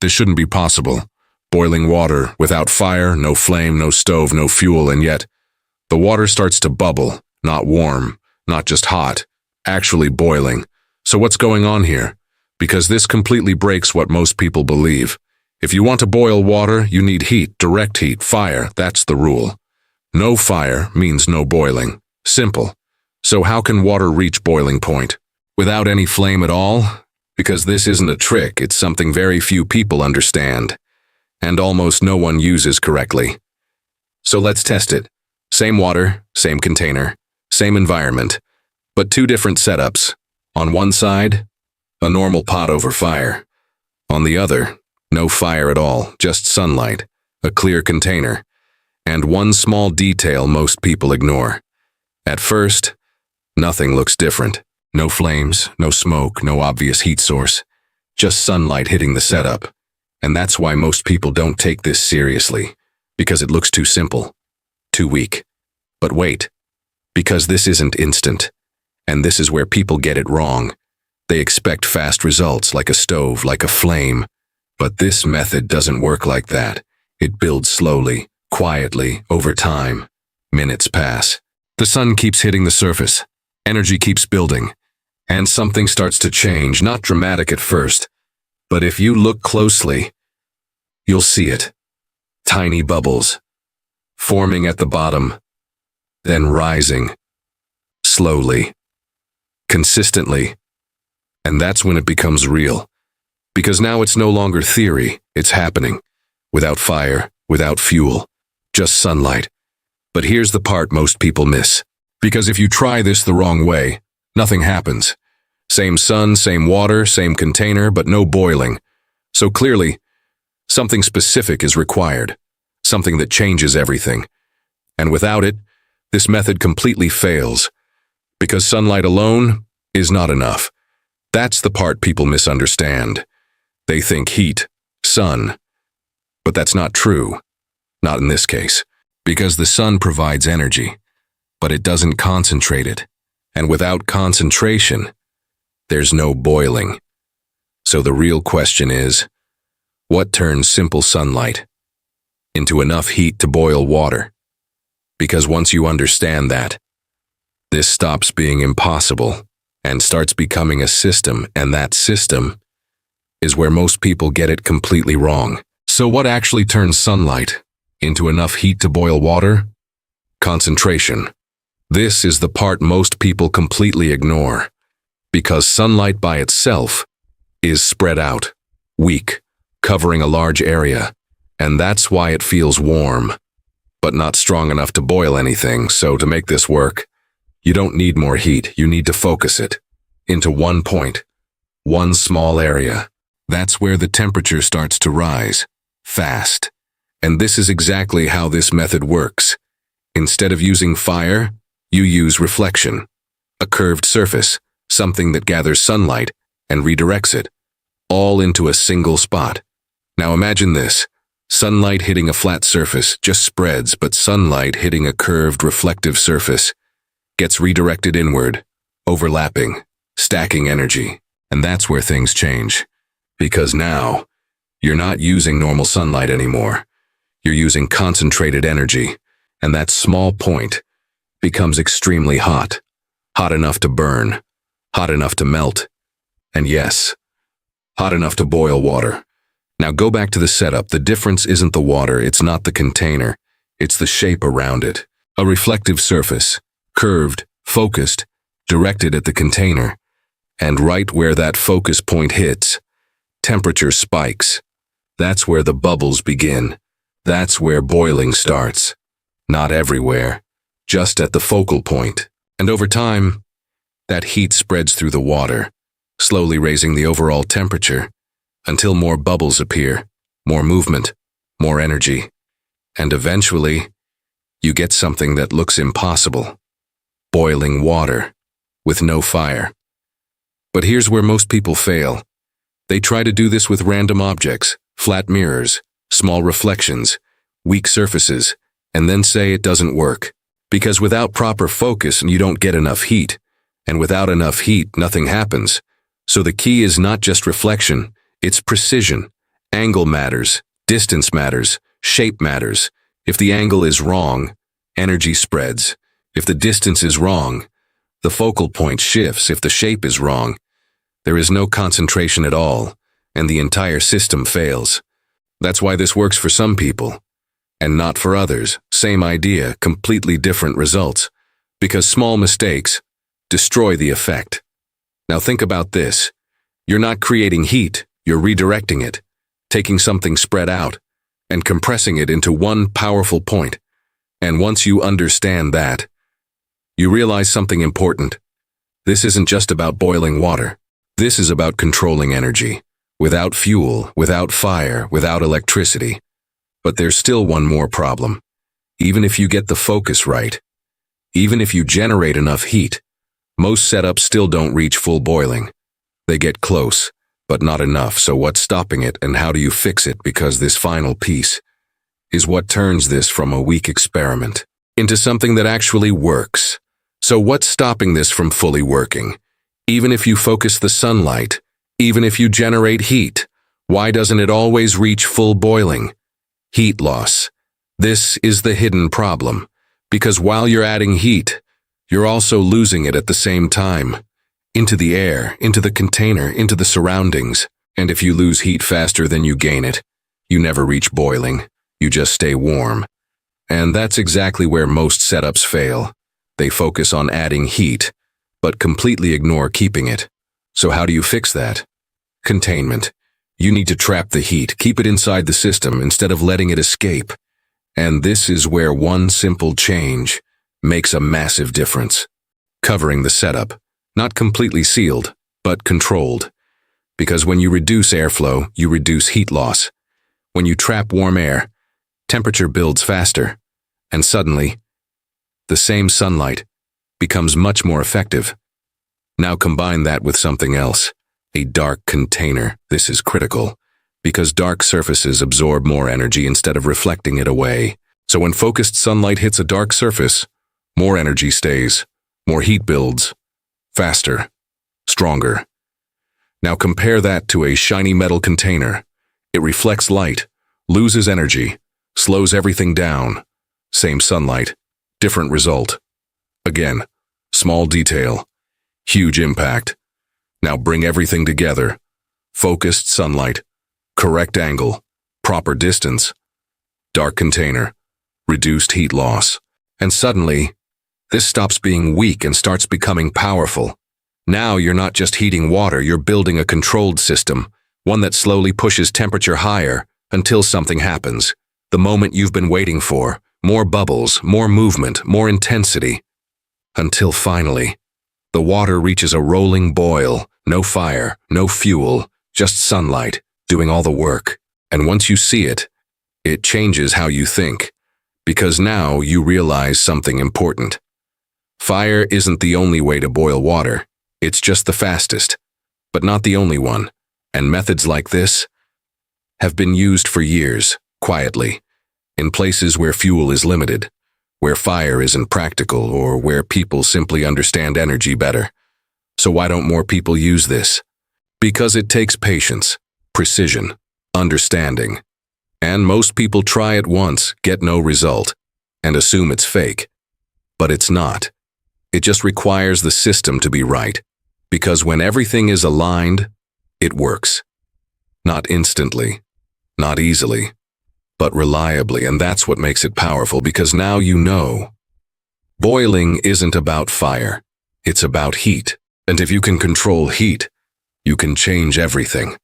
This shouldn't be possible. Boiling water, without fire, no flame, no stove, no fuel, and yet the water starts to bubble, not warm, not just hot, actually boiling. So what's going on here? Because this completely breaks what most people believe. If you want to boil water, you need heat, direct heat, fire. That's the rule. No fire means no boiling. Simple. So how can water reach boiling point? Without any flame at all? Because this isn't a trick, it's something very few people understand, and almost no one uses correctly. So let's test it. Same water, same container, same environment, but two different setups. On one side, a normal pot over fire. On the other, no fire at all, just sunlight, a clear container, and one small detail most people ignore. At first, nothing looks different. No flames, no smoke, no obvious heat source, just sunlight hitting the setup. And that's why most people don't take this seriously, because it looks too simple, too weak. But wait, because this isn't instant, and this is where people get it wrong. They expect fast results like a stove, like a flame, but this method doesn't work like that. It builds slowly, quietly, over time. Minutes pass. The sun keeps hitting the surface. Energy keeps building. And something starts to change, not dramatic at first, but if you look closely, you'll see it. Tiny bubbles, forming at the bottom, then rising, slowly, consistently. And that's when it becomes real, because now it's no longer theory, it's happening, without fire, without fuel, just sunlight. But here's the part most people miss, because if you try this the wrong way, nothing happens. Same sun, same water, same container, but no boiling. So clearly, something specific is required, something that changes everything. And without it, this method completely fails, because sunlight alone is not enough. That's the part people misunderstand. They think heat, sun, but that's not true. Not in this case, because the sun provides energy, but it doesn't concentrate it. And without concentration, there's no boiling. So the real question is, what turns simple sunlight into enough heat to boil water? Because once you understand that, this stops being impossible and starts becoming a system, and that system is where most people get it completely wrong. So what actually turns sunlight into enough heat to boil water? Concentration. This is the part most people completely ignore, because sunlight by itself is spread out, weak, covering a large area, and that's why it feels warm, but not strong enough to boil anything. So to make this work, you don't need more heat, you need to focus it into one point, one small area. That's where the temperature starts to rise, fast. And this is exactly how this method works. Instead of using fire, you use reflection, a curved surface, something that gathers sunlight and redirects it, all into a single spot. Now imagine this, sunlight hitting a flat surface just spreads, but sunlight hitting a curved reflective surface gets redirected inward, overlapping, stacking energy. And that's where things change, because now you're not using normal sunlight anymore. You're using concentrated energy, and that small point becomes extremely hot, hot enough to burn, hot enough to melt, and yes, hot enough to boil water. Now go back to the setup. The difference isn't the water, it's not the container, it's the shape around it. A reflective surface, curved, focused, directed at the container, and right where that focus point hits, temperature spikes. That's where the bubbles begin. That's where boiling starts. Not everywhere, just at the focal point. And over time, that heat spreads through the water, slowly raising the overall temperature until more bubbles appear, more movement, more energy. And eventually, you get something that looks impossible. Boiling water, with no fire. But here's where most people fail. They try to do this with random objects, flat mirrors, small reflections, weak surfaces, and then say it doesn't work. Because without proper focus, you don't get enough heat. And without enough heat, nothing happens. So the key is not just reflection, it's precision, Angle matters, distance matters, shape matters. If the angle is wrong, energy spreads. If the distance is wrong, the focal point shifts. If the shape is wrong, there is no concentration at all, and the entire system fails. That's why this works for some people, and not for others. Same idea, completely different results, because small mistakes destroy the effect. Now think about this. You're not creating heat, you're redirecting it, taking something spread out, and compressing it into one powerful point. And once you understand that, you realize something important. This isn't just about boiling water. This is about controlling energy, without fuel, without fire, without electricity. But there's still one more problem. Even if you get the focus right, even if you generate enough heat, most setups still don't reach full boiling. They get close, but not enough. So what's stopping it, and how do you fix it? Because this final piece is what turns this from a weak experiment into something that actually works. So what's stopping this from fully working? Even if you focus the sunlight, even if you generate heat, why doesn't it always reach full boiling? Heat loss. This is the hidden problem, because while you're adding heat, you're also losing it at the same time. Into the air, into the container, into the surroundings. And if you lose heat faster than you gain it, you never reach boiling. You just stay warm. And that's exactly where most setups fail. They focus on adding heat, but completely ignore keeping it. So how do you fix that? Containment. You need to trap the heat, keep it inside the system instead of letting it escape. And this is where one simple change makes a massive difference. Covering the setup. Not completely sealed, but controlled. Because when you reduce airflow, you reduce heat loss. When you trap warm air, temperature builds faster. And suddenly, the same sunlight becomes much more effective. Now combine that with something else, a dark container. This is critical, because dark surfaces absorb more energy instead of reflecting it away. So when focused sunlight hits a dark surface, more energy stays, more heat builds, faster, stronger. Now compare that to a shiny metal container. It reflects light, loses energy, slows everything down. Same sunlight, different result. Again, small detail, huge impact. Now bring everything together. Focused sunlight, correct angle, proper distance, dark container, reduced heat loss. And suddenly, this stops being weak and starts becoming powerful. Now you're not just heating water, you're building a controlled system, one that slowly pushes temperature higher until something happens. The moment you've been waiting for. More bubbles, more movement, more intensity. Until finally, the water reaches a rolling boil. No fire, no fuel, just sunlight doing all the work. And once you see it, it changes how you think. Because now you realize something important. Fire isn't the only way to boil water. It's just the fastest, but not the only one. And methods like this have been used for years, quietly, in places where fuel is limited, where fire isn't practical, or where people simply understand energy better. So why don't more people use this? Because it takes patience, precision, understanding. And most people try it once, get no result, and assume it's fake. But it's not. It just requires the system to be right. Because when everything is aligned, it works. Not instantly, not easily, but reliably, and that's what makes it powerful, because now you know. Boiling isn't about fire, it's about heat. And if you can control heat, you can change everything.